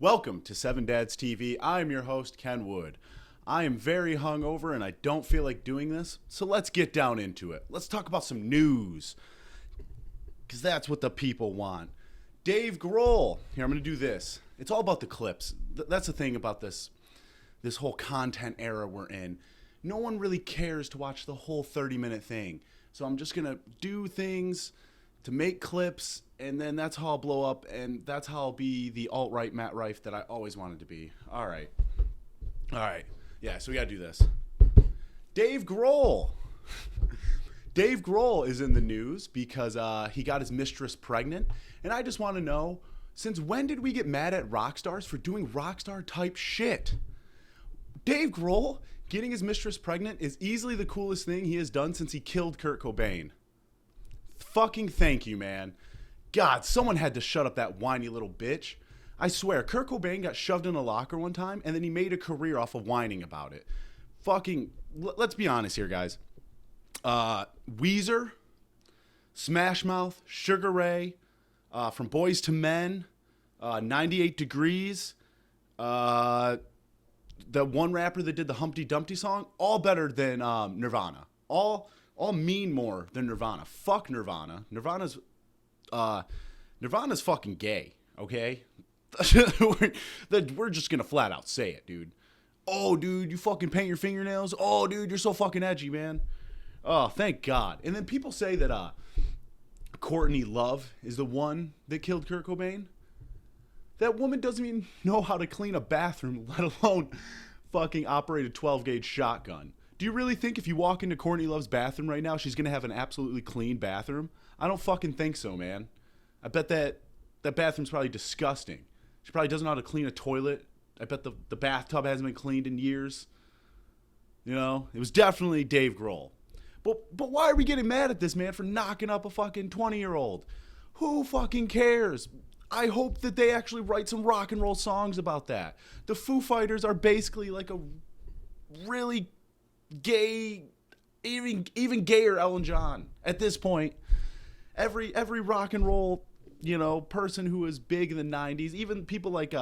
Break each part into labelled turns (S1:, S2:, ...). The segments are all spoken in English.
S1: Welcome to Seven Dads TV. I'm your host, Ken Wood. I am very hungover and I don't feel like doing this, so let's get down into it. Let's talk about some news, because that's what the people want. Dave Grohl. Here, I'm going to do this. It's all about the clips. That's the thing about this whole content era we're in. No one really cares to watch the whole 30-minute thing. So I'm just going to do things to make clips, and then that's how I'll blow up, and that's how I'll be the alt-right Matt Rife that I always wanted to be. All right. Yeah, so we got to do this. Dave Grohl. Dave Grohl is in the news because he got his mistress pregnant, and I just want to know, since when did we get mad at rock stars for doing rock star type shit? Dave Grohl getting his mistress pregnant is easily the coolest thing he has done since he killed Kurt Cobain. Fucking thank you, man. God, someone had to shut up that whiny little bitch. I swear, Kurt Cobain got shoved in a locker one time, and then he made a career off of whining about it. Fucking, let's be honest here, guys. Weezer, Smash Mouth, Sugar Ray, from Boys to Men, 98 Degrees, the one rapper that did the Humpty Dumpty song, all better than Nirvana. All mean more than Nirvana. Fuck Nirvana. Nirvana's fucking gay, okay? We're just gonna flat out say it, dude. Oh, dude, you fucking paint your fingernails? Oh, dude, you're so fucking edgy, man. Oh, thank God. And then people say that Courtney Love is the one that killed Kurt Cobain. That woman doesn't even know how to clean a bathroom, let alone fucking operate a 12-gauge shotgun. Do you really think if you walk into Courtney Love's bathroom right now, she's going to have an absolutely clean bathroom? I don't fucking think so, man. I bet that bathroom's probably disgusting. She probably doesn't know how to clean a toilet. I bet the bathtub hasn't been cleaned in years. You know? It was definitely Dave Grohl. But why are we getting mad at this man for knocking up a fucking 20-year-old? Who fucking cares? I hope that they actually write some rock and roll songs about that. The Foo Fighters are basically like a really gay, even gayer Ellen John at this point. Every rock and roll, person who was big in the 90s, even people like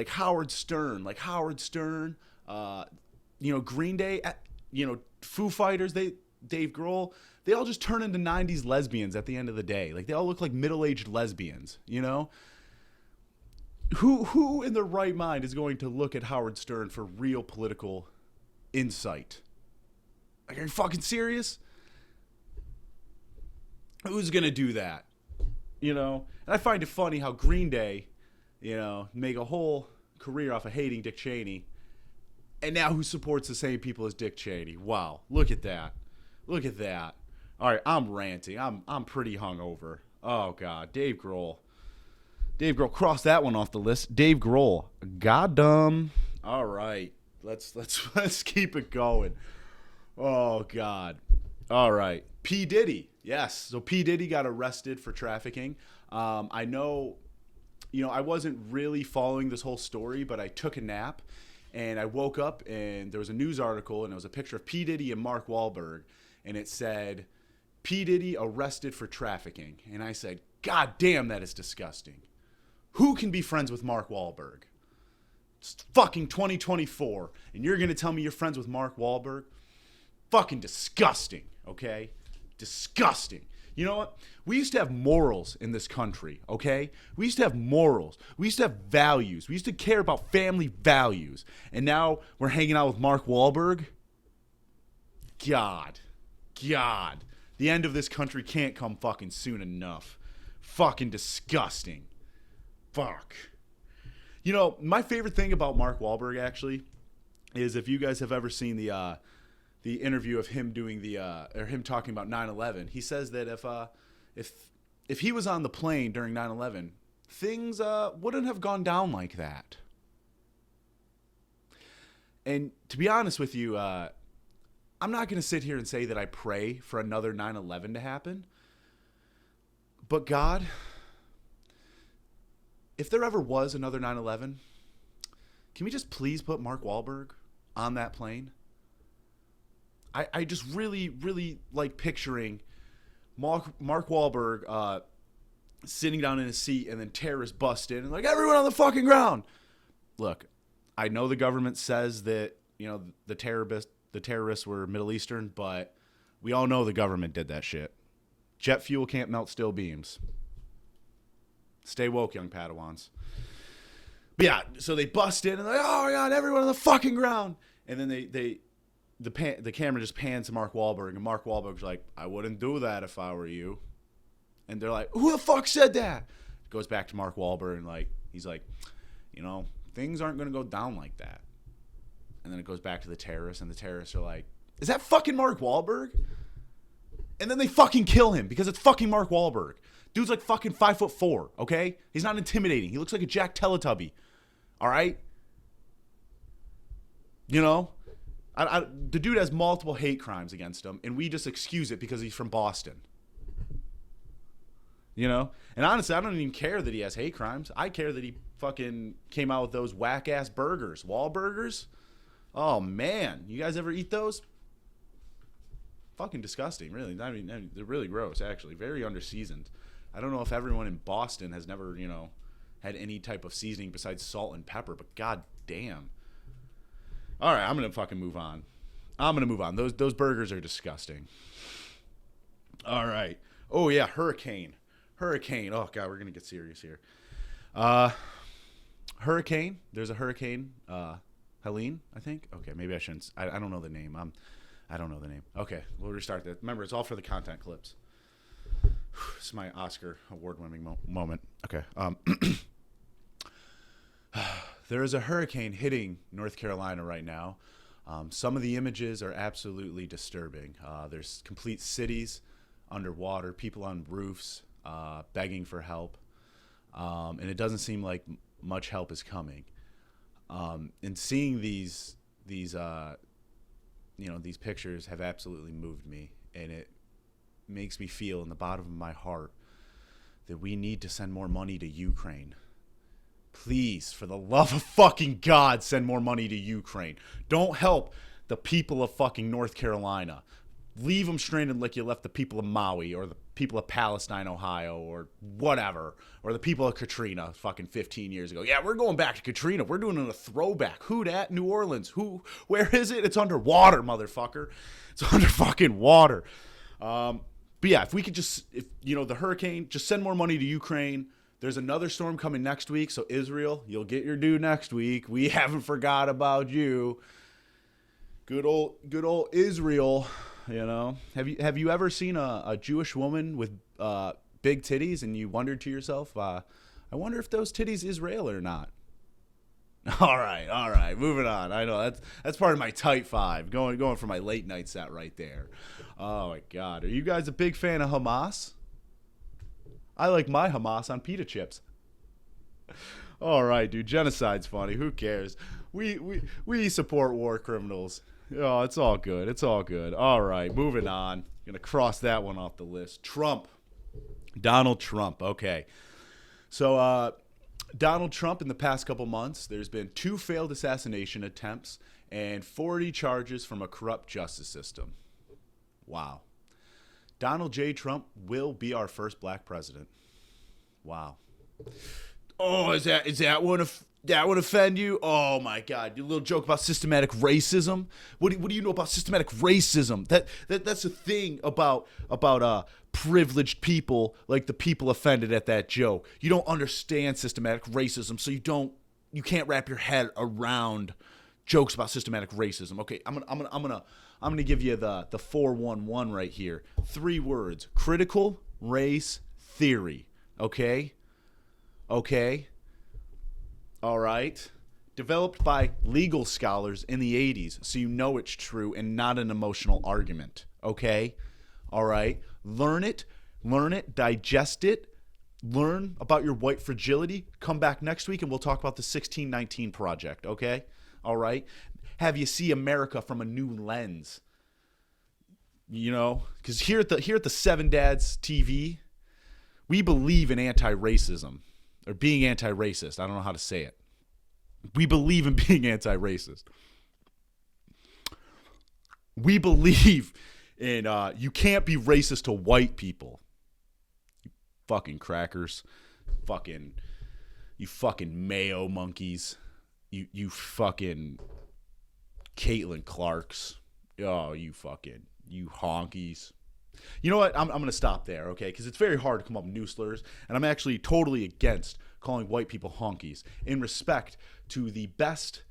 S1: Howard Stern, Green Day, Foo Fighters, Dave Grohl, they all just turn into 90s lesbians at the end of the day. Like, they all look like middle-aged lesbians, Who in their right mind is going to look at Howard Stern for real political insight? Like, are you fucking serious? Who's going to do that? And I find it funny how Green Day, make a whole career off of hating Dick Cheney, and now who supports the same people as Dick Cheney? Wow, look at that. Look at that. All right, I'm ranting. I'm pretty hungover. Oh God, Dave Grohl. Cross that one off the list. Dave Grohl. Goddamn. All right, let's keep it going. Oh God. All right, P. Diddy. Yes, so P. Diddy got arrested for trafficking. I know, I wasn't really following this whole story, but I took a nap, and I woke up, and there was a news article, and it was a picture of P. Diddy and Mark Wahlberg, and it said, P. Diddy arrested for trafficking. And I said, God damn, that is disgusting. Who can be friends with Mark Wahlberg? It's fucking 2024, and you're going to tell me you're friends with Mark Wahlberg? Fucking disgusting, okay? Disgusting. You know what? We used to have morals in this country, okay? We used to have morals. We used to have values. We used to care about family values. And now we're hanging out with Mark Wahlberg? God. The end of this country can't come fucking soon enough. Fucking disgusting. Fuck. My favorite thing about Mark Wahlberg, actually, is if you guys have ever seen the interview of him doing him talking about 9/11, he says that if he was on the plane during 9/11, things wouldn't have gone down like that. And to be honest with you, I'm not going to sit here and say that I pray for another 9/11 to happen. But God, if there ever was another 9/11, can we just please put Mark Wahlberg on that plane? I just really, really like picturing Mark Wahlberg sitting down in his seat, and then terrorists bust in and like, everyone on the fucking ground. look, I know the government says that, the terrorists were Middle Eastern, but we all know the government did that shit. Jet fuel can't melt steel beams. Stay woke, young Padawans. But yeah, so they bust in and they're like, oh my God, everyone on the fucking ground. And then the camera just pans to Mark Wahlberg, and Mark Wahlberg's like, I wouldn't do that if I were you. And they're like, who the fuck said that? It goes back to Mark Wahlberg, and he's like, things aren't going to go down like that. And then it goes back to the terrorists, and the terrorists are like, is that fucking Mark Wahlberg? And then they fucking kill him because it's fucking Mark Wahlberg. Dude's like fucking 5'4", okay? He's not intimidating. He looks like a Jack Teletubby. All right? The dude has multiple hate crimes against him, and we just excuse it because he's from Boston. And honestly, I don't even care that he has hate crimes. I care that he fucking came out with those whack-ass burgers. Wahlburgers? Oh, man. You guys ever eat those? Fucking disgusting, really. I mean, they're really gross, actually. Very underseasoned. I don't know if everyone in Boston has never, had any type of seasoning besides salt and pepper, but god damn. All right, I'm going to fucking move on. Those burgers are disgusting. All right. Oh, yeah, hurricane. Oh, God, we're going to get serious here. Hurricane. There's a hurricane. Helene, I think. Okay, maybe I shouldn't. I don't know the name. I don't know the name. Okay, we'll restart that. Remember, it's all for the content clips. This is my Oscar award-winning moment. Okay. There is a hurricane hitting North Carolina right now. Some of the images are absolutely disturbing. There's complete cities underwater, people on roofs begging for help, and it doesn't seem like much help is coming. And seeing these pictures have absolutely moved me, and it makes me feel in the bottom of my heart that we need to send more money to Ukraine. Please, for the love of fucking God, send more money to Ukraine. Don't help the people of fucking North Carolina. Leave them stranded like you left the people of Maui or the people of Palestine, Ohio, or whatever, or the people of Katrina fucking 15 years ago. Yeah, we're going back to Katrina. We're doing a throwback. Who dat? New Orleans. Where is it? It's underwater, motherfucker. It's under fucking water. But yeah, if we could the hurricane, just send more money to Ukraine. There's another storm coming next week, so Israel, you'll get your due next week. We haven't forgot about you. Good old Israel. Have you ever seen a Jewish woman with big titties and you wondered to yourself, I wonder if those titties Israel or not? All right, moving on. I know that's part of my tight five, going for my late night set right there. Oh my God, are you guys a big fan of Hamas? I like my Hamas on pita chips. All right, dude, genocide's funny. Who cares? We support war criminals. Oh, it's all good. It's all good. All right, moving on. Gonna cross that one off the list. Trump. Donald Trump. Okay. So, Donald Trump, in the past couple months, there's been 2 failed assassination attempts and 40 charges from a corrupt justice system. Wow. Donald J. Trump will be our first black president. Wow. Oh, is that one offend you? Oh my God! Your little joke about systematic racism. What do you know about systematic racism? That's a thing about privileged people, like the people offended at that joke. You don't understand systematic racism, so you can't wrap your head around jokes about systematic racism. Okay, I'm gonna give you the 411 right here. 3 words: critical race theory. Okay. All right. Developed by legal scholars in the 80s, so you know it's true and not an emotional argument. Okay? All right. Learn it, digest it, learn about your white fragility. Come back next week and we'll talk about the 1619 Project. Okay? All right. Have you see America from a new lens. Because here at the Seven Dads TV, we believe in anti-racism. Or being anti-racist. I don't know how to say it. We believe in being anti-racist. We believe in you can't be racist to white people. You fucking crackers. You fucking mayo monkeys. You fucking Caitlin Clarks. Oh, you honkies. You know what? I'm going to stop there, okay? Because it's very hard to come up with new slurs, and I'm actually totally against calling white people honkies in respect to the best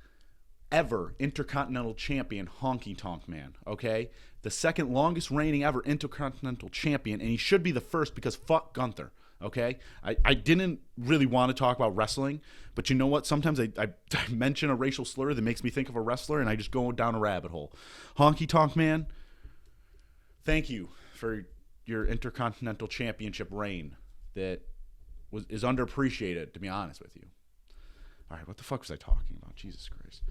S1: ever Intercontinental Champion, Honky Tonk Man, okay? The second longest reigning ever Intercontinental Champion, and he should be the first because fuck Gunther, okay? I didn't really want to talk about wrestling, but you know what? Sometimes I mention a racial slur that makes me think of a wrestler, and I just go down a rabbit hole. Honky Tonk Man, thank you for your Intercontinental Championship reign that is underappreciated, to be honest with you. All right, what the fuck was I talking about? Jesus Christ.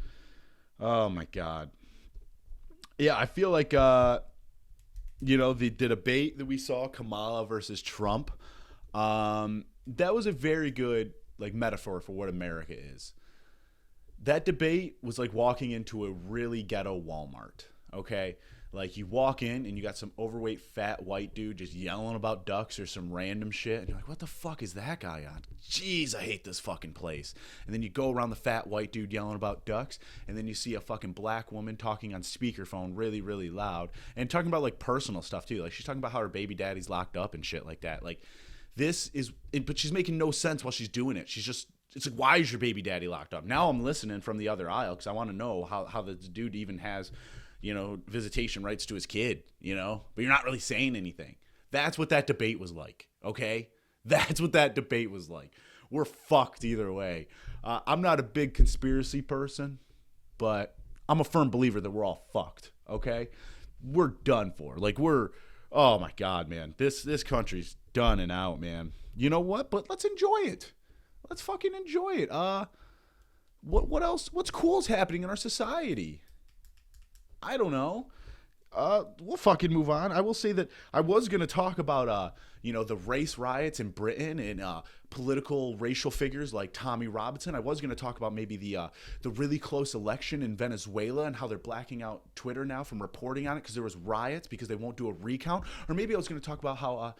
S1: Oh, my God. Yeah, I feel like, the debate that we saw, Kamala versus Trump, that was a very good, metaphor for what America is. That debate was like walking into a really ghetto Walmart, okay? Like, you walk in and you got some overweight fat white dude just yelling about ducks or some random shit. And you're like, what the fuck is that guy on? Jeez, I hate this fucking place. And then you go around the fat white dude yelling about ducks. And then you see a fucking black woman talking on speakerphone really, really loud. And talking about, personal stuff, too. Like, she's talking about how her baby daddy's locked up and shit like that. Like, this is... But she's making no sense while she's doing it. She's just... It's like, why is your baby daddy locked up? Now I'm listening from the other aisle because I want to know how this dude even has... visitation rights to his kid, but you're not really saying anything. That's what that debate was like, okay? That's what that debate was like. We're fucked either way. I'm not a big conspiracy person, but I'm a firm believer that we're all fucked, okay? We're done for. Oh my God, man. This country's done and out, man. You know what? But let's enjoy it. Let's fucking enjoy it. What else? What's cool is happening in our society? I don't know. We'll fucking move on. I will say that I was going to talk about, the race riots in Britain and political racial figures like Tommy Robinson. I was going to talk about maybe the really close election in Venezuela and how they're blacking out Twitter now from reporting on it because there was riots because they won't do a recount. Or maybe I was going to talk about how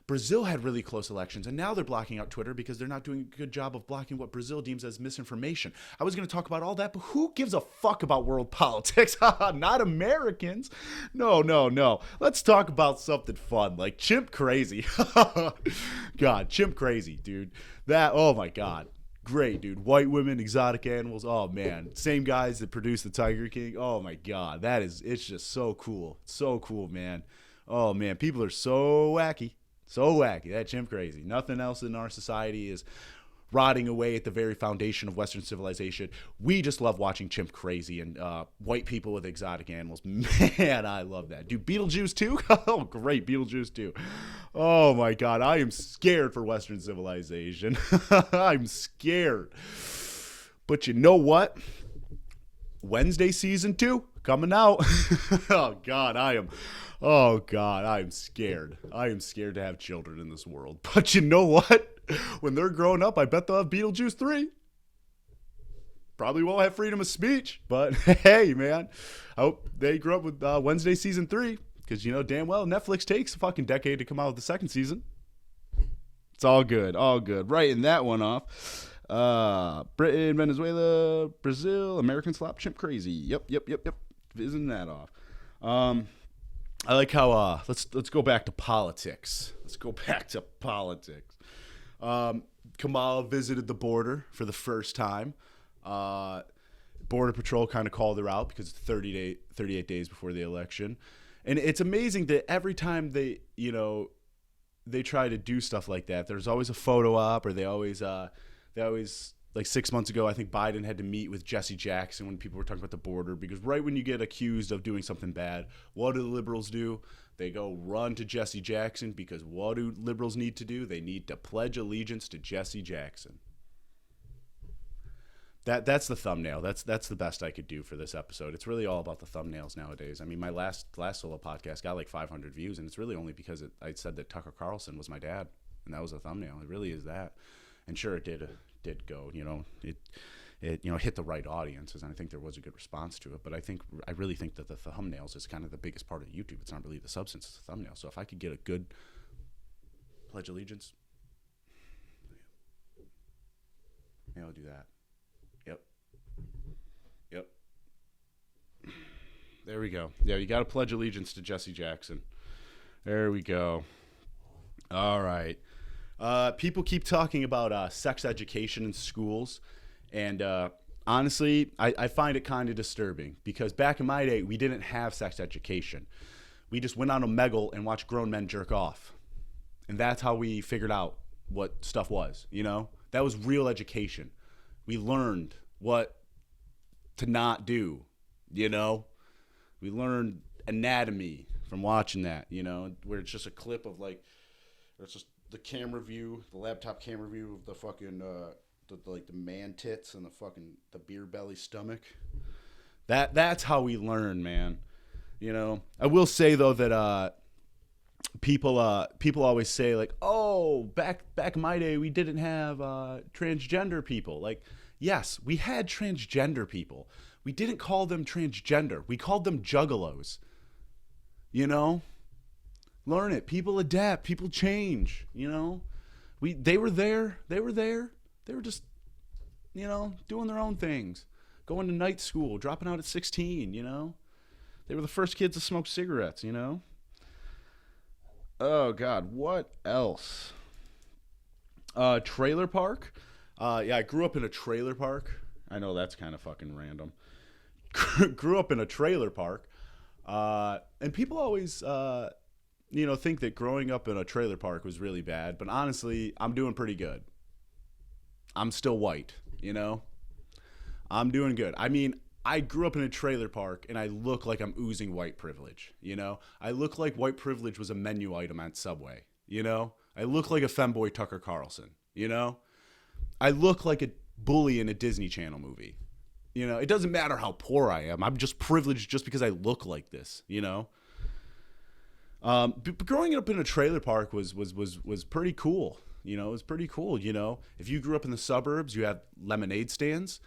S1: Brazil had really close elections, and now they're blocking out Twitter because they're not doing a good job of blocking what Brazil deems as misinformation. I was going to talk about all that, but who gives a fuck about world politics? Not Americans. No. Let's talk about something fun, like Chimp Crazy. God, Chimp Crazy, dude. Oh my God. Great, dude. White women, exotic animals. Oh, man. Same guys that produced the Tiger King. Oh, my God. It's just so cool. So cool, man. Oh, man. People are so wacky. So wacky. That Chimp Crazy. Nothing else in our society is rotting away at the very foundation of Western civilization. We just love watching Chimp Crazy and white people with exotic animals. Man, I love that. Dude, Beetlejuice 2? Oh, great. Beetlejuice 2. Oh, my God. I am scared for Western civilization. I'm scared. But you know what? Wednesday season 2 coming out. Oh, God, I am scared. I am scared to have children in this world. But you know what? When they're growing up, I bet they'll have Beetlejuice 3. Probably won't have freedom of speech, but hey, man. I hope they grew up with Wednesday season 3 because, damn well Netflix takes a fucking decade to come out with the second season. It's all good. All good. Writing that one off. Britain, Venezuela, Brazil, American slop, Chimp Crazy. Yep. Isn't that off? I like how let's go back to politics. Kamala visited the border for the first time. Border Patrol kind of called her out because it's 38 days before the election. And it's amazing that every time they try to do stuff like that, there's always a photo op, or they always like 6 months ago, I think Biden had to meet with Jesse Jackson when people were talking about the border, because right when you get accused of doing something bad, what do the liberals do? They go run to Jesse Jackson, because what do liberals need to do? They need to pledge allegiance to Jesse Jackson. That's the thumbnail. That's the best I could do for this episode. It's really all about the thumbnails nowadays. I mean, my last solo podcast got like 500 views, and it's really only because I said that Tucker Carlson was my dad, and that was a thumbnail. It really is that. And sure, it did go. It hit the right audiences, and I think there was a good response to it. But I really think that the thumbnails is kind of the biggest part of YouTube. It's not really the substance; it's the thumbnail. So if I could get a good pledge allegiance, yeah, I'll do that. Yep. There we go. Yeah, you got to pledge allegiance to Jesse Jackson. There we go. All right. People keep talking about sex education in schools, and honestly, I find it kind of disturbing because back in my day, we didn't have sex education. We just went on Omegle and watched grown men jerk off, and that's how we figured out what stuff was. You know, that was real education. We learned what to not do. You know, we learned anatomy from watching that. You know, where it's just a clip of like, it's just the camera view, the laptop camera view of the fucking the man tits and the beer belly stomach. That's how we learn, man. You know, I will say though that people always say like, oh, back in my day we didn't have transgender people. Like, yes, we had transgender people. We didn't call them transgender. We called them juggalos. You know? Learn it. People adapt. People change. You know? They were there. They were just, you know, doing their own things. Going to night school, dropping out at 16, you know? They were the first kids to smoke cigarettes, you know? Oh, God. What else? Trailer park. Yeah, I grew up in a trailer park. I know that's kind of fucking random. Grew up in a trailer park. And people always, you know, think that growing up in a trailer park was really bad. But honestly, I'm doing pretty good. I'm still white, you know? I'm doing good. I mean, I grew up in a trailer park, and I look like I'm oozing white privilege, you know? I look like white privilege was a menu item at Subway, you know? I look like a femboy Tucker Carlson, you know? I look like a bully in a Disney Channel movie. You know, it doesn't matter how poor I am. I'm just privileged just because I look like this, you know? But growing up in a trailer park was pretty cool. You know, it was pretty cool, you know? If you grew up in the suburbs, you had lemonade stands.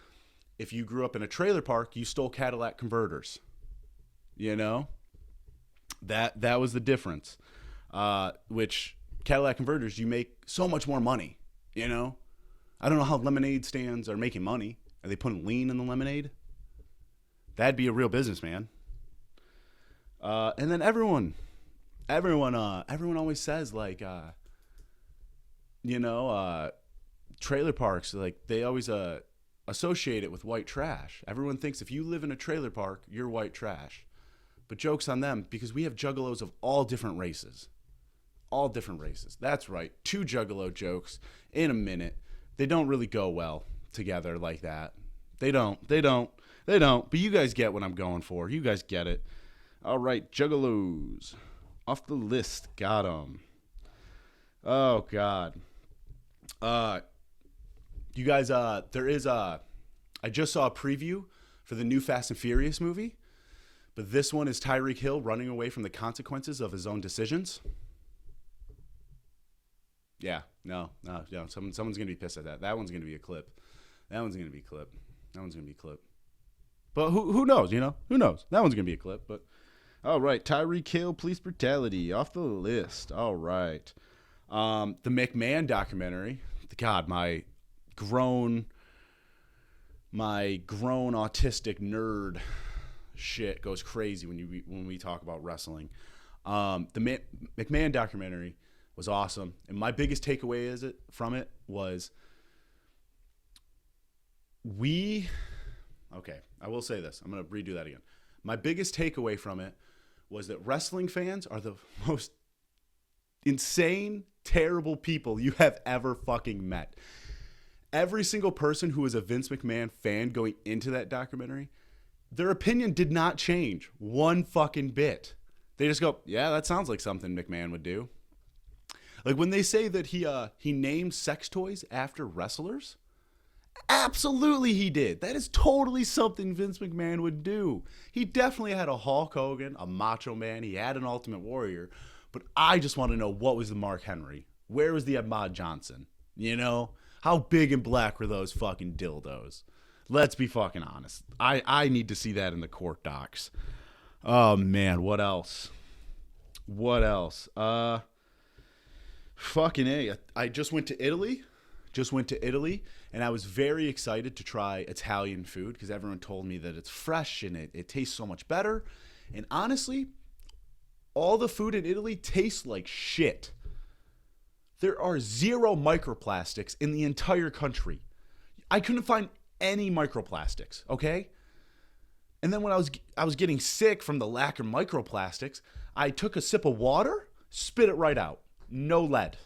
S1: If you grew up in a trailer park, you stole Cadillac converters. You know? That was the difference. Which Cadillac converters, you make so much more money, you know? I don't know how lemonade stands are making money. Are they putting lean in the lemonade? That'd be a real business, man. And then everyone always says like, you know, trailer parks, like they always associate it with white trash. Everyone thinks if you live in a trailer park, you're white trash. But joke's on them because we have juggalos of all different races. All different races. That's right. 2 juggalo jokes in a minute. They don't really go well together like that. They don't. But you guys get what I'm going for. You guys get it. All right, juggalos. Off the list. Got them. Oh, God. You guys, I just saw a preview for the new Fast and Furious movie. But this one is Tyreek Hill running away from the consequences of his own decisions. Yeah, no. Someone's going to be pissed at that. That one's going to be a clip. But who knows, you know? Who knows? That one's going to be a clip. But, all right, Tyreek Hill, police brutality, off the list. All right. The McMahon documentary. God, my grown autistic nerd shit goes crazy when we talk about wrestling. The McMahon documentary was awesome, and my biggest takeaway from it was I will say this. I'm going to redo that again. My biggest takeaway from it was that wrestling fans are the most insane, terrible people you have ever fucking met. Every single person who was a Vince McMahon fan going into that documentary, their opinion did not change one fucking bit. They just go, yeah, that sounds like something McMahon would do. Like when they say that he named sex toys after wrestlers, absolutely he did. That is totally something Vince McMahon would do. He definitely had a Hulk Hogan, a Macho Man. He had an Ultimate Warrior. But I just want to know, what was the Mark Henry? Where was the Ahmad Johnson? You know? How big and black were those fucking dildos? Let's be fucking honest. I need to see that in the court docs. Oh, man. What else? Fucking A. I just went to Italy. And I was very excited to try Italian food because everyone told me that it's fresh and it tastes so much better. And honestly, all the food in Italy tastes like shit. There are zero microplastics in the entire country. I couldn't find any microplastics, okay? And then when I was getting sick from the lack of microplastics, I took a sip of water, spit it right out. No lead.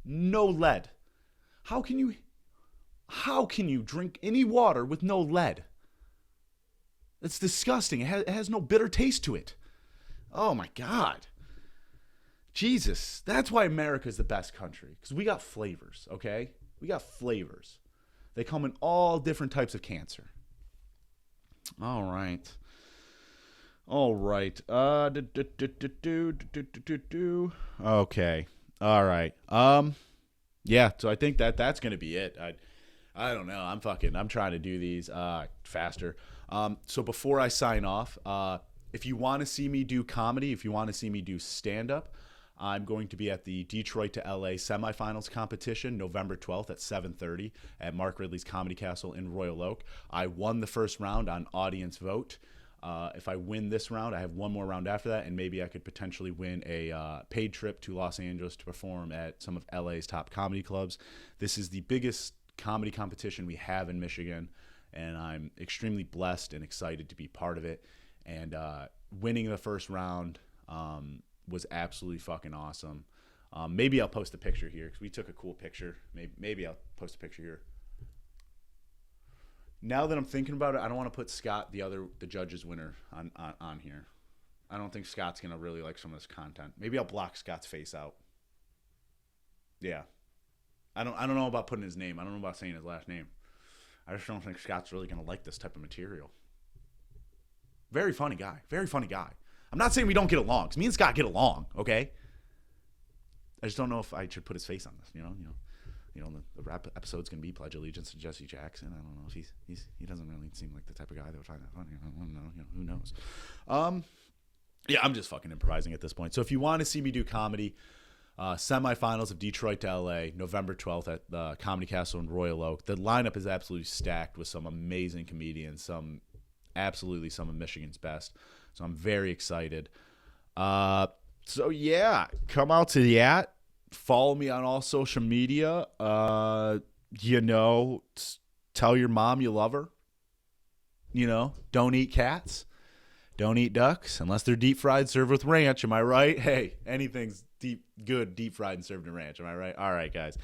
S1: No lead. How can you drink any water with no lead? It's disgusting. It has no bitter taste to it. Oh my God. Jesus. That's why America is the best country. Because we got flavors, okay? We got flavors. They come in all different types of cancer. All right. Okay. All right. Yeah, so I think that's going to be it. I don't know. I'm trying to do these faster. So before I sign off, if you want to see me do comedy, if you want to see me do stand-up, I'm going to be at the Detroit to LA semifinals competition November 12th at 7:30 at Mark Ridley's Comedy Castle in Royal Oak. I won the first round on audience vote. If I win this round, I have one more round after that, and maybe I could potentially win a paid trip to Los Angeles to perform at some of LA's top comedy clubs. This is the biggest comedy competition we have in Michigan, and I'm extremely blessed and excited to be part of it. And winning the first round was absolutely fucking awesome. Maybe I'll post a picture here because we took a cool picture. Maybe I'll post a picture here. Now that I'm thinking about it, I don't want to put Scott, the judges winner, on here. I don't think Scott's gonna really like some of this content. Maybe I'll block Scott's face out. Yeah, I don't know about putting his name. I don't know about saying his last name. I just don't think Scott's really gonna like this type of material. Very funny guy. Very funny guy. I'm not saying we don't get along, because me and Scott get along, okay? I just don't know if I should put his face on this, you know. The rap episode's gonna be Pledge Allegiance to Jesse Jackson. I don't know if he doesn't really seem like the type of guy that would find that funny. I don't know, who knows? Yeah, I'm just fucking improvising at this point. So if you want to see me do comedy, semifinals of Detroit to LA, November 12th at the Comedy Castle in Royal Oak. The lineup is absolutely stacked with some amazing comedians, some of Michigan's best. So I'm very excited. So yeah, come out to that. Follow me on all social media. Tell your mom you love her. Don't eat cats. Don't eat ducks unless they're deep fried, served with ranch. Am I right? Hey, anything's deep fried and served in ranch. Am I right? All right, guys.